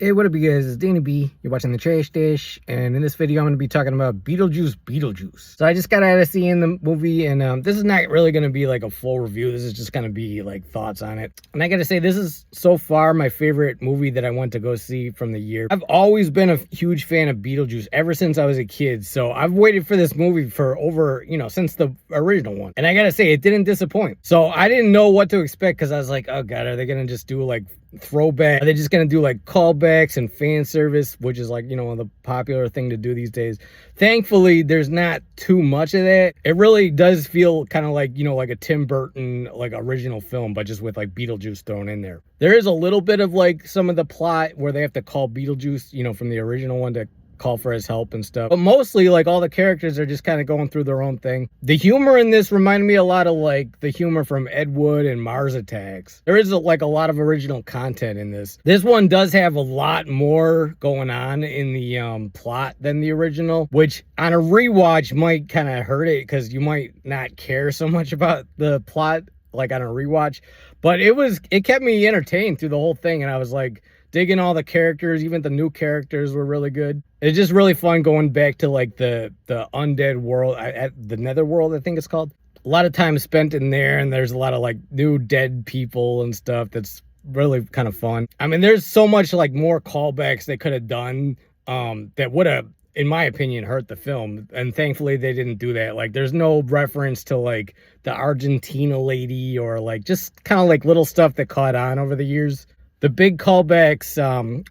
Hey, what up, you guys? It's Danny B. You're watching The Trash Dish, and in this video, I'm going to be talking about Beetlejuice Beetlejuice. So I just got out of seeing the movie, and this is not really going to be like a full review. This is just going to be like thoughts on it. And I got to say, this is so far my favorite movie that I went to go see from the year. I've always been a huge fan of Beetlejuice ever since I was a kid. So I've waited for this movie for over, since the original one. And I got to say, it didn't disappoint. So I didn't know what to expect because I was like, oh God, are they going to just do like throwback? Are they just gonna do like callbacks and fan service, which is like, the popular thing to do these days? Thankfully, there's not too much of that. It really does feel kind of like, like a Tim Burton like original film, but just with like Beetlejuice thrown in there. There is a little bit of like some of the plot where they have to call Beetlejuice, from the original one to call for his help and stuff, but mostly like all the characters are just kind of going through their own thing. The humor in this reminded me a lot of like the humor from Ed Wood and Mars Attacks. There is like a lot of original content in this. This one does have a lot more going on in the plot than the original, which on a rewatch might kind of hurt it because you might not care so much about the plot like on a rewatch, but it kept me entertained through the whole thing, and I was like digging all the characters. Even the new characters were really good. It's just really fun going back to like the undead world, at the netherworld, I think it's called. A lot of time spent in there, and there's a lot of like new dead people and stuff. That's really kind of fun. I mean, there's so much like more callbacks they could have done that would have, in my opinion, hurt the film, and thankfully they didn't do that. Like there's no reference to like the Argentina lady or like just kind of like little stuff that caught on over the years. The big callbacks,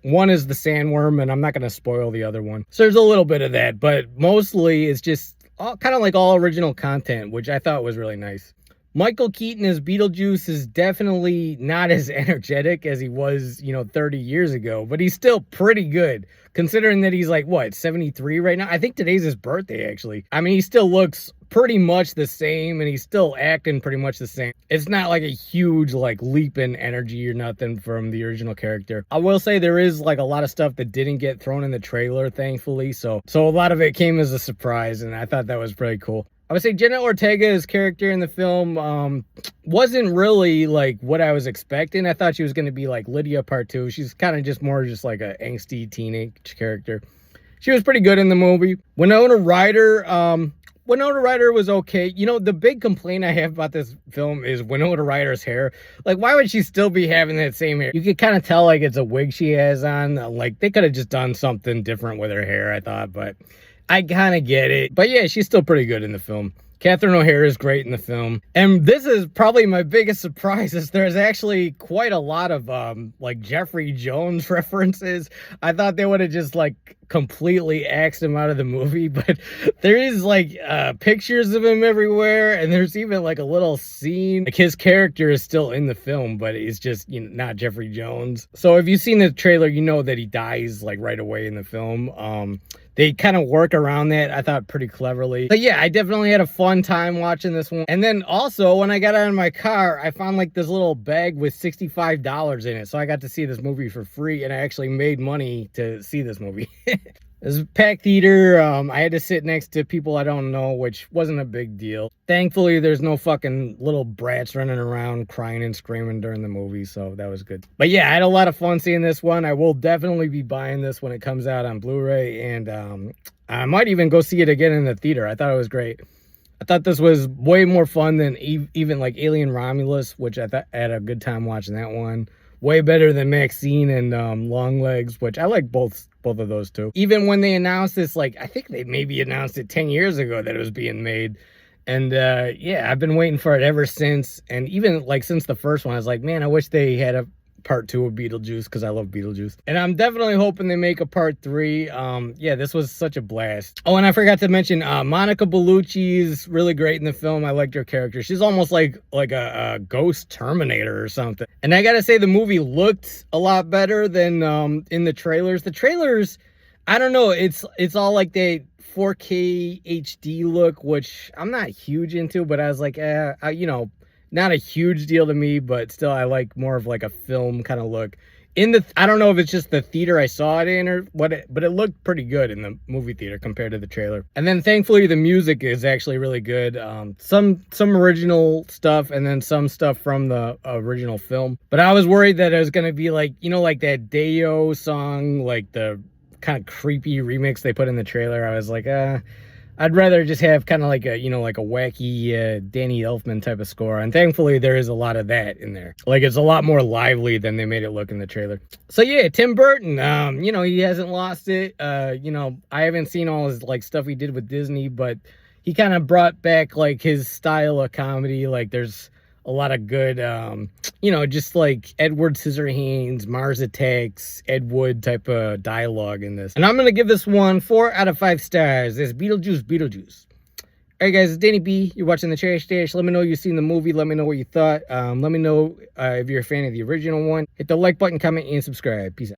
one is the sandworm, and I'm not going to spoil the other one. So there's a little bit of that, but mostly it's just kind of like all original content, which I thought was really nice. Michael Keaton as Beetlejuice is definitely not as energetic as he was, 30 years ago, but he's still pretty good considering that he's like, 73 right now? I think today's his birthday, actually. I mean, he still looks pretty much the same, and he's still acting pretty much the same. It's not like a huge like leap in energy or nothing from the original character. I will say there is like a lot of stuff that didn't get thrown in the trailer, thankfully. So a lot of it came as a surprise, and I thought that was pretty cool. I would say Jenna Ortega's character in the film wasn't really like what I was expecting. I thought she was going to be like Lydia Part 2. She's kind of just more just like a angsty teenage character. She was pretty good in the movie. Winona Ryder was okay. The big complaint I have about this film is Winona Ryder's hair. Like, why would she still be having that same hair? You could kind of tell like it's a wig she has on. Like, they could have just done something different with her hair, I thought, but I kind of get it. But yeah, she's still pretty good in the film. Catherine O'Hara is great in the film. And this is probably my biggest surprise, is there's actually quite a lot of like Jeffrey Jones references. I thought they would have just like completely axed him out of the movie, but there is like pictures of him everywhere, and there's even like a little scene. Like his character is still in the film, but it's just not Jeffrey Jones. So if you've seen the trailer, you know that he dies like right away in the film. They kind of work around that, I thought, pretty cleverly. But yeah, I definitely had a fun time watching this one. And then also, when I got out of my car, I found like this little bag with $65 in it. So I got to see this movie for free, and I actually made money to see this movie. It was a packed theater. I had to sit next to people I don't know, which wasn't a big deal. Thankfully, there's no fucking little brats running around crying and screaming during the movie, so that was good. But yeah, I had a lot of fun seeing this one. I will definitely be buying this when it comes out on Blu-ray, and I might even go see it again in the theater. I thought it was great. I thought this was way more fun than even like Alien Romulus, which I had a good time watching that one. Way better than Maxine and Longlegs, which I like both of those two. Even when they announced this, like, I think they maybe announced it 10 years ago that it was being made. And yeah, I've been waiting for it ever since. And even like since the first one, I was like, man, I wish they had a part 2 of Beetlejuice, because I love Beetlejuice. And I'm definitely hoping they make a part 3. Yeah, this was such a blast. Oh, and I forgot to mention Monica Bellucci's really great in the film. I liked her character. She's almost like a ghost Terminator or something. And I gotta say, the movie looked a lot better than in the trailers. The trailers, I don't know, it's all like they 4K HD look, which I'm not huge into, but I was like, not a huge deal to me, but still I like more of like a film kind of look. I don't know if it's just the theater I saw it in or what, but it looked pretty good in the movie theater compared to the trailer. And then thankfully the music is actually really good. Some original stuff and then some stuff from the original film. But I was worried that it was going to be like, you know, like that Deo song, like the kind of creepy remix they put in the trailer. I was like, I'd rather just have kind of like a, you know, like a wacky Danny Elfman type of score. And thankfully there is a lot of that in there. Like it's a lot more lively than they made it look in the trailer. So yeah, Tim Burton, you know, he hasn't lost it. You know, I haven't seen all his like stuff he did with Disney, but he kind of brought back like his style of comedy. Like there's a lot of good, you know, just like Edward Scissorhands, Mars Attacks, Ed Wood type of dialogue in this. And I'm going to give this one 4 out of 5 stars. It's Beetlejuice Beetlejuice. All right, guys, it's Danny B. You're watching The Trash Dash. Let me know you've seen the movie. Let me know what you thought. Let me know if you're a fan of the original one. Hit the like button, comment, and subscribe. Peace out.